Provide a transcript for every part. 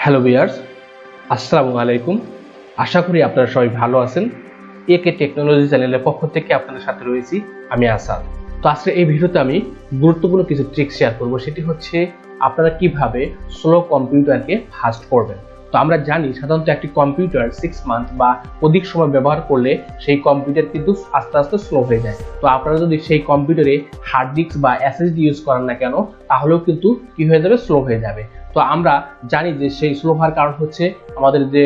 Hello viewers, আসসালামু আলাইকুম। আশা করি আপনারা সবাই ভালো আছেন। একে টেকনোলজি চ্যানেলের পক্ষ থেকে আপনাদের সাথে রয়েছি আমি আসাদ। তো আজকে এই ভিডিওতে আমি গুরুত্বপূর্ণ কিছু ট্রিক শেয়ার করব। সেটি হচ্ছে আপনারা কিভাবে স্লো কম্পিউটারকে ফাস্ট করবেন। তো আমরা জানি সাধারণত একটি কম্পিউটার 6 মান্থ বা অধিক সময় ব্যবহার করলে সেই কম্পিউটার কিন্তু আস্তে আস্তে স্লো হয়ে যায়। তো আপনারা যদি সেই কম্পিউটারে হার্ড ডিস্ক বা এসএসডি ইউজ করেন না কেন, তাহলেও কিন্তু কি হয়ে যাবে, স্লো হয়ে যাবে। তো আমরা জানি যে সেই স্লো হওয়ার কারণ হচ্ছে আমাদের যে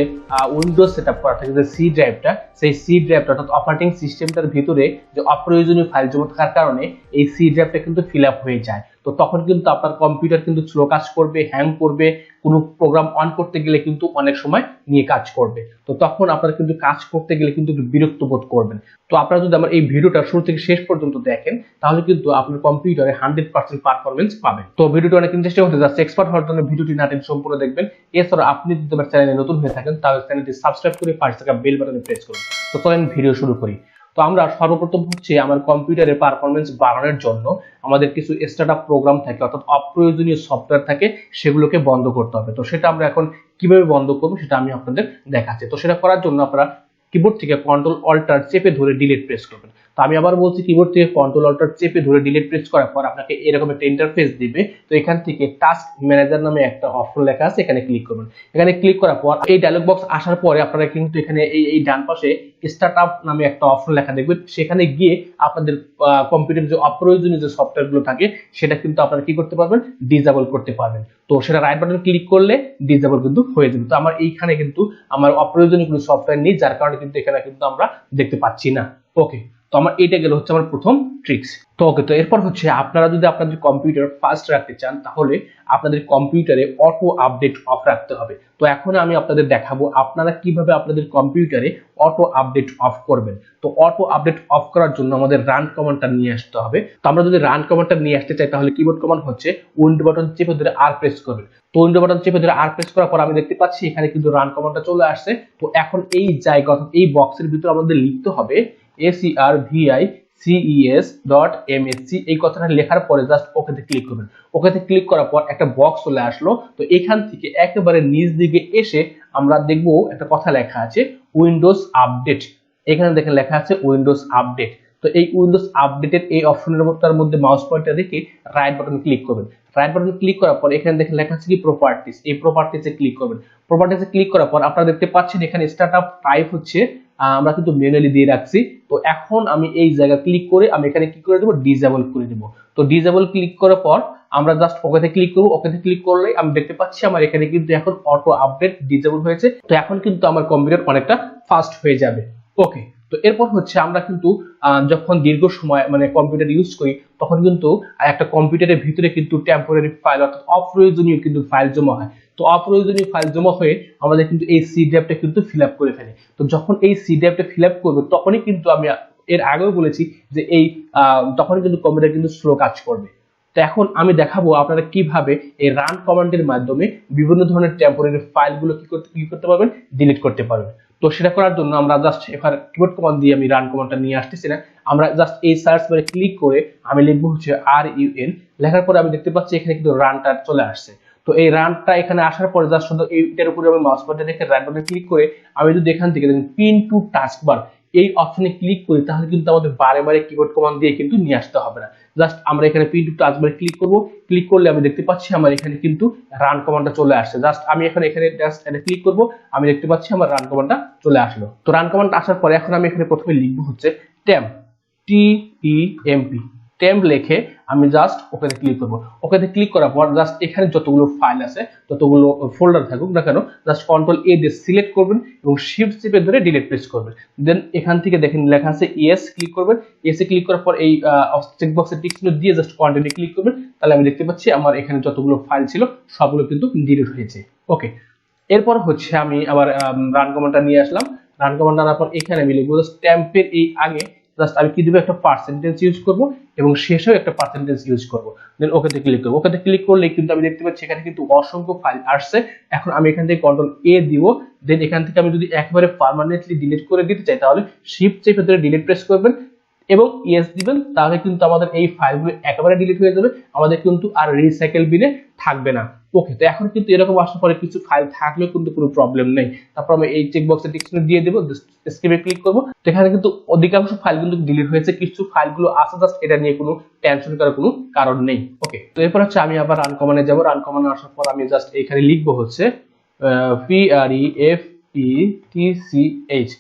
উইন্ডোজ সেটআপ করা থাকে যে সি ড্রাইভটা, সেই সি ড্রাইভটা অর্থাৎ অপারেটিং সিস্টেমটার ভিতরে যে অপ্রয়োজনীয় ফাইল জমা থাকার কারণে এই সি ড্রাইভটা কিন্তু ফিল আপ হয়ে যায়। তো তখন কিন্তু আপনার কম্পিউটার কিন্তু স্লো কাজ করবে, হ্যাং করবে, কোনো প্রোগ্রাম অন করতে গেলে কিন্তু অনেক সময় নিয়ে কাজ করবে। তো তখন আপনারা কিন্তু কাজ করতে গেলে কিন্তু একটু বিরক্ত বোধ করবেন। তো আপনারা যদি আমার এই ভিডিওটা শুরু থেকে শেষ পর্যন্ত দেখেন, তাহলে কিন্তু আপনার কম্পিউটারে 100% পারফরমেন্স পাবেন। তো ভিডিওটা অনেক ইন্টারেস্টিং হতে যাচ্ছে, এক্সপার্ট হওয়ার জন্য ভিডিওটি না টেনে সম্পূর্ণ দেখবেন। এছাড়া আপনি যদি আমার চ্যানেলে নতুন হয়ে থাকেন, তাহলে চ্যানেলটি সাবস্ক্রাইব করে পাশে থাকা বেল বাটনে প্রেস করুন। তো চলেন ভিডিও শুরু করি। তো আমরা সর্বপ্রথম হচ্ছে আমার কম্পিউটারের পারফরমেন্স বাড়ানোর জন্য আমাদের কিছু স্টার্টআপ প্রোগ্রাম থাকে, অর্থাৎ অপ্রয়োজনীয় সফটওয়্যার থাকে, সেগুলোকে বন্ধ করতে হবে। তো সেটা আমরা এখন কিভাবে বন্ধ করবো সেটা আমি আপনাদের দেখাচ্ছি। তো সেটা করার জন্য আপনারা কিবোর্ড থেকে কন্ট্রোল অল্টার চেপে ধরে ডিলিট প্রেস করবেন। তো আমি আবার বলছি, কিবোর্ড থেকে কন্ট্রোল অল্টার চেপে ধরে ডিলিট প্রেস করার পর আপনাকে এরকম একটা ইন্টারফেস দিবে। তো এখান থেকে টাস্ক ম্যানেজার নামে একটা অপশন লেখা আছে, এখানে ক্লিক করবেন। এখানে ক্লিক করার পর এই ডায়লগ বক্স আসার পরে আপনারা কিন্তু এখানে এই ডান পাশে স্টার্টআপ নামে একটা অপশন লেখা দেখবেন। সেখানে গিয়ে আপনাদের কম্পিউটারে যে অপ্রয়োজনীয় যে সফটওয়্যার গুলো থাকে সেটা কিন্তু আপনারা কি করতে পারবেন, ডিসেবল করতে পারবেন। তো সেটা রাইট বাটন ক্লিক করলে ডিসেবল কিন্তু হয়ে যাবে। তো আমার এইখানে কিন্তু আমার অপ্রয়োজনীয় কোনো সফটওয়্যার নেই, যার কারণে কিন্তু এখানে কিন্তু আমরা দেখতে পাচ্ছি না। ওকে, তো আমার এটা গেল হচ্ছে আমার প্রথম ট্রিক্স। তো ওকে, তো এরপর হচ্ছে আপনারা যদি আপনাদের কম্পিউটার ফাস্ট রাখতে চান, তাহলে আপনাদের কম্পিউটারে অটো আপডেট অফ রাখতে হবে। তো এখন আমি আপনাদের দেখাবো আপনারা কিভাবে আপনাদের কম্পিউটারে অটো আপডেট অফ করবেন। তো অটো আপডেট অফ করার জন্য আমাদের রান কমান্ডটা নিয়ে আসতে হবে। তো আমরা যদি রান কমান্ডটা নিয়ে আসতে চাই, তাহলে কিবোর্ড কমান্ড হচ্ছে উইন্ডো বাটন চেপে ধরে আর প্রেস করবেন। তো উইন্ডো বাটন চেপে ধরে আর প্রেস করার পর আমি দেখতে পাচ্ছি এখানে কিন্তু রান কমান্ডটা চলে আসছে। তো এখন এই জায়গা অর্থাৎ এই বক্সের ভিতরে আমাদের লিখতে হবে services.msc। এই কথাটা লেখার পরে জাস্ট ওকেতে ক্লিক করবেন। ওকেতে ক্লিক করার পর একটা বক্স চলে আসলো। তো এখান থেকে একেবারে নিচ দিকে এসে আমরা দেখবো একটা কথা লেখা আছে উইন্ডোজ আপডেট। এখানে দেখেন লেখা আছে উইন্ডোজ আপডেট। তো এই উইন্ডোজ আপডেটের এই অপশনের মধ্যে মাউস পয়েন্টার রেখে রাইট বাটন ক্লিক করবেন। রাইট বাটন ক্লিক করার পর এখানে দেখেন লেখা আছে কি প্রপার্টিজ, এই প্রপার্টিজে ক্লিক করবেন। প্রপার্টিজে ক্লিক করার পর আপনারা দেখতে পাচ্ছেন এখানে স্টার্টআপ টাইপ হচ্ছে আমরা কিন্তু ম্যানুয়ালি দিয়ে রাখছি। তো এখন আমি এই জায়গা ক্লিক করে আমি এখানে কি করে দেবো, ডিসেবল করে দেবো। তো ডিসেবল ক্লিক করার পর আমরা জাস্ট ওকেতে ক্লিক করবো। ওকেতে ক্লিক করলে আমি দেখতে পাচ্ছি আমার এখানে কিন্তু এখন অটো আপডেট ডিসেবল হয়েছে। তো এখন কিন্তু আমার কম্পিউটার অনেকটা ফাস্ট হয়ে যাবে। ওকে, তো এরপর হচ্ছে আমরা কিন্তু যখন দীর্ঘ সময় মানে কম্পিউটার ইউজ করি, তখন কিন্তু একটা কম্পিউটারের ভিতরে কিন্তু টেম্পোরারি ফাইল অর্থাৎ অপ্রয়োজনীয় কিন্তু ফাইল জমা হয়। তো অপ্রয়োজনীয় ফাইল জমা হয়ে আমাদের কিন্তু এই সি ড্রাইভটা কিন্তু ফিল আপ করে ফেলে। তো যখন এই সি ড্রাইভটা ফিল আপ করবে, তখনই কিন্তু আমি এর আগেও বলেছি যে এই তখনই কিন্তু কম্পিউটার কিন্তু স্লো কাজ করবে। তো এখন আমি দেখাবো আপনারা কিভাবে এই রান কমান্ডের মাধ্যমে বিভিন্ন ধরনের টেম্পোরারি ফাইলগুলো কি করতে পারবেন, ডিলিট করতে পারবেন। তো সেটা করার জন্য আমরা জাস্ট এবার কিবোর্ড কমান্ড দিয়ে আমি রান কমান্ডটা নিয়ে আসতেছি না, আমরা জাস্ট এই সার্চ বারে ক্লিক করে আমি লিখবো হচ্ছে RUN। লেখার পরে আমি দেখতে পাচ্ছি এখানে কিন্তু রানটা চলে আসছে। তো এই রানটা এখানে আসার পরে জাস্ট শুধু এইটার উপরে আমি মাউস পয়েন্টার রেখে রাইট বাটনে ক্লিক করে আমি যদি এখান থেকে দেখেন পিন টু টাস্কবার এই অপশনে ক্লিক করি, তাহলে কিন্তু আমাদের বারে বারে কিবোর্ড কমান্ড দিয়ে কিন্তু নিয়ে আসতে হবে না। জাস্ট আমরা এখানে পিন টু টাস্কবারে ক্লিক করব। ক্লিক করলে আমি দেখতে পাচ্ছি আমার এখানে কিন্তু রান কমান্ডটা চলে আসছে। জাস্ট আমি এখানে জাস্ট এটা ক্লিক করব, আমি দেখতে পাচ্ছি আমার রান কমান্ডটা চলে আসলো। তো রান কমান্ড আসার পরে এখন আমি এখানে প্রথমে লিখবো হচ্ছে টেম্প, TEMP, টেম্প লিখে আমি জাস্ট ওকেতে ক্লিক করব। ওকেতে ক্লিক করার পর জাস্ট এখানে যতগুলো ফাইল আছে, যতগুলো ফোল্ডার থাকুক না কেন, জাস্ট কন্ট্রোল A দিয়ে সিলেক্ট করবেন এবং শিফট চেপে ধরে ডিলিট প্রেস করবেন। দেন এখান থেকে দেখেন লেখা আছে ইয়েস, ক্লিক করবেন। ইয়েসে ক্লিক করার পর এই চেক বক্সের টিক চিহ্ন দিয়ে জাস্ট কন্টিনিউ ক্লিক করবেন। তাহলে আমি দেখতে পাচ্ছি আমার এখানে যতগুলো ফাইল ছিল সবগুলো কিন্তু ডিলিট হয়েছে। ওকে, এরপর হচ্ছে আমি আবার রান কমান্ডটা নিয়ে আসলাম। রান কমান্ড আনার পর এখানে আমি লিখবো স্ট্যাম্পের এই আগে জাস্ট আমি কি দেবো, একটা পার্সেন্টেজ ইউজ করব এবং শেষেও একটা পার্সেন্টেজ ইউজ করব। দেন ওকেতে ক্লিক করব। ওকেতে ক্লিক করলে কিন্তু আমি দেখতে পাচ্ছি এখানে কিন্তু অসংখ্য ফাইল আসছে। এখন আমি এখান থেকে কন্ট্রোল A দিব। দেন এখান থেকে আমি যদি একেবারে পার্মানেন্টলি ডিলিট করে দিতে চাই, তাহলে শিফট চেপে ধরে ডিলিট প্রেস করবেন এবং ইয়েস দিবেন। তাহলে কিন্তু আমাদের এই ফাইলগুলো একেবারে ডিলিট হয়ে যাবে, আমাদের কিন্তু আর রিসাইকেল বিনে থাকবে না। ওকে, তো এখন কিন্তু এরকম আসার পরে কিছু ফাইল থাকলেও কিন্তু কোনো প্রবলেম নেই। তারপর আমি এই চেক বক্সে টিক চিহ্ন দিয়ে দেবো, এসকেপে ক্লিক করবো। তো এখানে কিন্তু অধিকাংশ ফাইল কিন্তু ডিলিট হয়েছে, কিছু ফাইলগুলো আছে, জাস্ট এটা নিয়ে কোনো টেনশন করার কোনো কারণ নেই। ওকে, তো এরপর হচ্ছে আমি আবার রান কমান্ডে যাব। রান কমান্ডে আসার পর আমি জাস্ট এখানে লিখবো হচ্ছে prefetch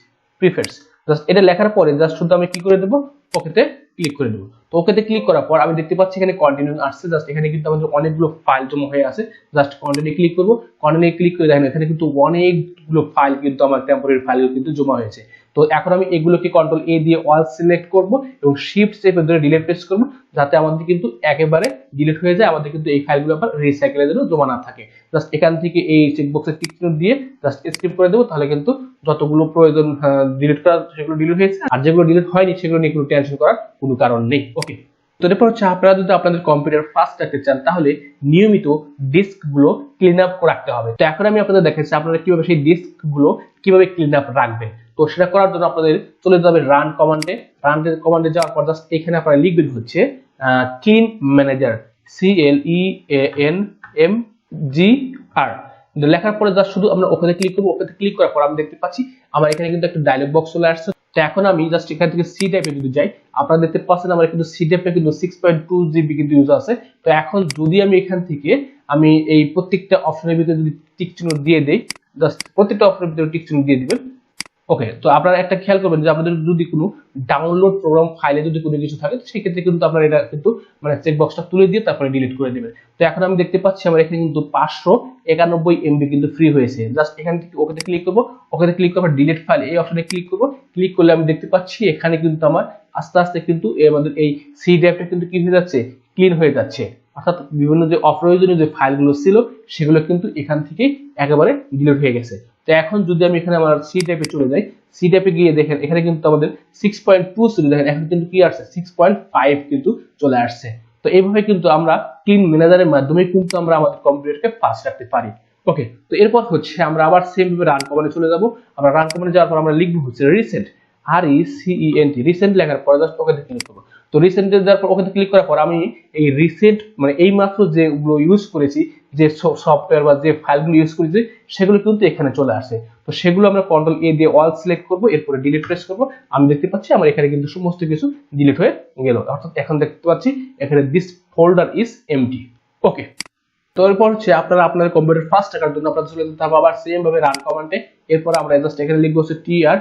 প্রিফেটস। জাস্ট এটা লেখার পরে জাস্ট শুধু আমি কি করে দেবো, ওকেতে ক্লিক করে দেবো। তো ওকেতে ক্লিক করার পর আমি দেখতে পাচ্ছি এখানে কন্টিনিউ আসছে। জাস্ট এখানে কিন্তু আমাদের অনেকগুলো ফাইল জমা হয়ে আছে। জাস্ট কন্টিনিউ ক্লিক করবো। কন্টিনিউ ক্লিক করে দেখেন এখানে কিন্তু অনেকগুলো ফাইল কিন্তু আমার টেম্পোরারি ফাইল কিন্তু জমা হয়েছে। তো এখন আমি এগুলোকে কন্ট্রোল এ দিয়ে অল সিলেক্ট করব এবং শিফট চেপে ধরে ডিলিট প্রেস করব, যাতে আমাদের কিন্তু একেবারে ডিলিট হয়ে যায়, আমাদের কিন্তু এই ফাইলগুলো আবার রিসাইকেলের জন্য জমা না থাকে। জাস্ট এখান থেকে এই চেকবক্সে টিক চিহ্ন দিয়ে জাস্ট স্কিপ করে দেবো, তাহলে কিন্তু যতগুলো প্রয়োজন ডিলিট করা সেগুলো ডিলিট হয়েছে, আর যেগুলো ডিলিট হয়নি সেগুলো নিয়ে কোনো টেনশন করার কোনো কারণ নেই। ওকে, তো এরপর হচ্ছে আপনারা যদি আপনাদের কম্পিউটার ফাস্ট রাখতে চান তাহলে নিয়মিত ডিস্ক গুলো ক্লিন আপ রাখতে হবে। তো এখন আমি আপনাদের দেখাচ্ছি আপনারা কিভাবে সেই ডিস্ক গুলো কিভাবে ক্লিন আপ রাখবেন। তো সেটা করার জন্য আপনাদের চলে যাবে রান কমান্ডে। রান কমান্ডে যাওয়ার পর জাস্ট এখানে আপনারা লিখবেন হচ্ছে ক্লিন ম্যানেজার, CLEANMGR। লেখার পরে জাস্ট শুধু আমরা ওখানে ক্লিক করবো। ওখানে ক্লিক করার পর আমি দেখতে পাচ্ছি আমার এখানে কিন্তু একটা ডায়লগ বক্স চলে আসছে। তো এখন আমি জাস্ট এখান থেকে সি টাইপে যদি যাই, আপনারা দেখতে পাচ্ছেন আমার কিন্তু সি টাইপে কিন্তু 6.2 GB কিন্তু ইউজ আছে। তো এখন যদি আমি এখান থেকে আমি এই প্রত্যেকটা অপশনের ভিতরে যদি টিক চিহ্ন দিয়ে দেই, জাস্ট প্রত্যেকটা অপশনের ভিতরে টিক চিহ্ন দিয়ে দিবেন। ওকে, তো আপনারা একটা খেয়াল করবেন যে আপনাদের যদি কোনো ডাউনলোড প্রোগ্রাম ফাইলে যদি কোনো কিছু থাকে, সেই ক্ষেত্রে কিন্তু আপনারা এটা কিন্তু মানে চেক বক্সটা তুলে দিয়ে তারপরে ডিলিট করে দিবেন। তো এখন আমি দেখতে পাচ্ছি আমার এখানে কিন্তু 591 MB কিন্তু ফ্রি হয়েছে। জাস্ট এখান থেকে ওকেতে ক্লিক করব। ওকেতে ক্লিক করব, ডিলিট ফাইল এই অপশনে ক্লিক করব। ক্লিক করলে আমি দেখতে পাচ্ছি এখানে কিন্তু আমার আস্তে আস্তে কিন্তু আমাদের এই সি ড্রাইভটা কিন্তু কি হয়ে যাচ্ছে, ক্লিন হয়ে যাচ্ছে। অর্থাৎ বিভিন্ন যে অপ্রয়োজনীয় যে ফাইলগুলো ছিল সেগুলো কিন্তু এখান থেকে একেবারে ডিলিট হয়ে গেছে। তো এখন যদি আমি এখানে আমার সি টাইপে চলে যাই, সি টাইপে গিয়ে দেখেন এখানে কিন্তু আমাদের 6.2 ছিল, দেখেন এখন কিন্তু কি আসছে 6.5 কিন্তু চলে আসছে। তো এইভাবে কিন্তু আমরা ক্লিন ম্যানেজারের মাধ্যমে কিন্তু আমরা আমাদের কম্পিউটারকে ফাস্ট রাখতে পারি। ওকে, তো এরপর হচ্ছে আমরা আবার সেম ভাবে রান কমান্ডে চলে যাব। আমরা রান কমান্ডে যাওয়ার পর আমরা লিখবো হচ্ছে রিসেন্ট, RECENT, রিসেন্ট লেখার পরে জাস্ট ওকে ক্লিক করব। তো রিসেন্টে যাওয়ার পর ওকে ক্লিক করার পর আমি এই রিসেন্ট মানে এই মাত্র যেগুলো ইউজ করেছি, যে সফটওয়্যার বা যে ফাইলগুলো ইউজ করেছি সেগুলো কিন্তু এখানে চলে আসে। তো সেগুলো আমরা কন্ট্রোল এ দিয়ে অল সিলেক্ট করব, এরপরে ডিলিট প্রেস করব। আমি দেখতে পাচ্ছি আমার এখানে কিন্তু সমস্ত কিছু ডিলিট হয়ে গেল। অর্থাৎ এখন দেখতে পাচ্ছি এখানে দিস ফোল্ডার ইজ এমটি। ওকে, তো এরপর হচ্ছে আপনারা আপনার কম্পিউটার ফাস্ট রাখার জন্য আপনারা চলে যেতে হবে আবার সেম ভাবে রান কমান্ডে। এরপর আমরা জাস্ট এখানে লিখবো হচ্ছে TR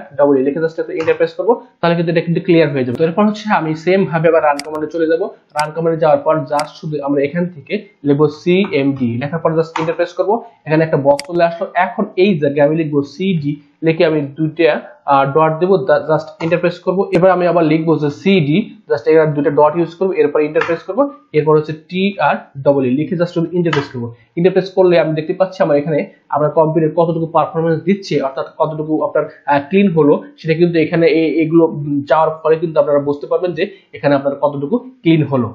লিখে জাস্ট এন্টার প্রেস করব, তাহলে কিন্তু এটা কিন্তু ক্লিয়ার হয়ে যাবে। তো এরপর হচ্ছে আমি সেম ভাবে আবার রান কমান্ডে চলে যাব। রান কমান্ডে যাওয়ার পর জাস্ট শুধু আমরা এখান থেকে লিখবো CMD, লেখার পর জাস্ট এন্টার প্রেস করব। এখানে একটা বক্স চলে আসলো। এখন এই জায়গায় আমি লিখবো CD, লিখে আমি দুইটা ডট দেবো, জাস্ট এন্টার প্রেস করব। এবার আমি আবার লিখবো যে CD, জাস্ট এখানে দুইটা ডট ইউজ করব, এরপর এন্টার প্রেস করব। এরপর হচ্ছে TR লিখে জাস্ট এন্টার প্রেস করব। এন্টার প্রেস করলে আমি দেখতে পাচ্ছি আমার এখানে আপনার কম্পিউটার কতটুকু পারফরম্যান্স দিচ্ছে, অর্থাৎ কতটুকু আপনার ক্লিন হলো সেটা কিন্তু এখানে এগুলো যাওয়ার ফলে কিন্তু আপনারা বুঝতে পারবেন যে এখানে আপনার কতটুকু ক্লিন হলো।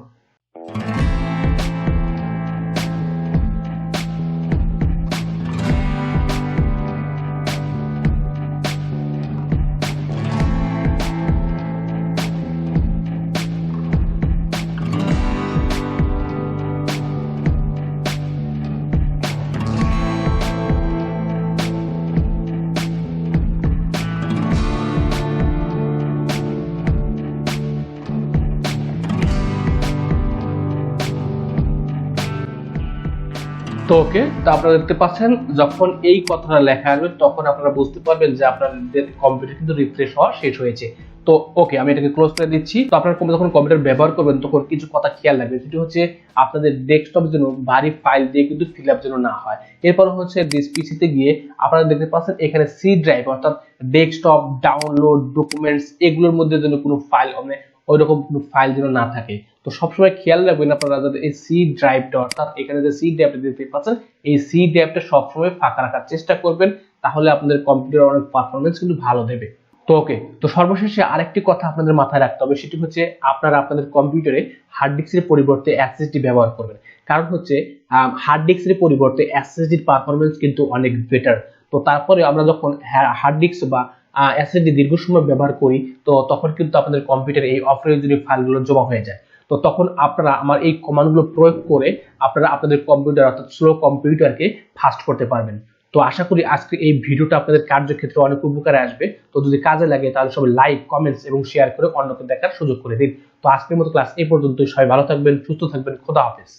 তো ওকে, তো আপনারা দেখতে পাচ্ছেন যখন এই কথাটা লেখা আসবে তখন আপনারা বুঝতে পারবেন যে আপনাদের কম্পিউটার কিন্তু রিফ্রেশ হওয়া শেষ হয়েছে। তো ওকে, আমি এটাকে ক্লোজ করে দিচ্ছি। তো আপনারা যখন কম্পিউটার ব্যবহার করবেন তখন কিছু কথা খেয়াল রাখবেন, সেটি হচ্ছে আপনাদের ডেস্কটপ যেন ভারী ফাইল দিয়ে কিন্তু ফিল আপ যেন না হয়। এরপর হচ্ছে দিস পিসিতে গিয়ে আপনারা দেখতে পাচ্ছেন এখানে সি ড্রাইভ অর্থাৎ ডেস্কটপ, ডাউনলোড, ডকুমেন্টস এগুলোর মধ্যে যেন কোনো ফাইল মানে ওইরকম কোনো ফাইল যেন না থাকে। তো সবসময় খেয়াল রাখবেন আপনারা যাতে এই সি ড্রাইভটা অর্থাৎ এখানে যে সি ড্রাইভটা দেখতে পাচ্ছেন এই সি ড্রাইভটা সবসময় ফাঁকা রাখার চেষ্টা করবেন, তাহলে আপনাদের কম্পিউটার অনেক পারফরমেন্স কিন্তু ভালো দেবে। তো ওকে, তো সর্বশেষে আরেকটি কথা আপনাদের মাথায় রাখতে হবে, সেটি হচ্ছে আপনারা আপনাদের কম্পিউটারে হার্ড ডিস্কের পরিবর্তে এসএসডি ব্যবহার করবেন। কারণ হচ্ছে হার্ড ডিস্কের পরিবর্তে এসএসডির পারফরমেন্স কিন্তু অনেক বেটার। তো তারপরে আমরা যখন হার্ড ডিস্ক বা এসএসডি দীর্ঘ সময় ব্যবহার করি তো তখন কিন্তু আপনাদের কম্পিউটারে এই অপ্রয়োজনীয় ফাইলগুলো জমা হয়ে যায়। তো তখন আপনারা আমার এই কমান্ডগুলো প্রয়োগ করে আপনারা আপনাদের কম্পিউটার অর্থাৎ স্লো কম্পিউটারকে ফাস্ট করতে পারবেন। তো আশা করি আজকে এই ভিডিওটা আপনাদের কার্যক্ষেত্রে অনেক উপকারে আসবে। তো যদি কাজে লাগে তাহলে সবাই লাইক, কমেন্টস এবং শেয়ার করে অন্যকে দেখার সুযোগ করে দিন। তো আজকের মতো ক্লাস এই পর্যন্তই। সবাই ভালো থাকবেন, সুস্থ থাকবেন। খোদা হাফেজ।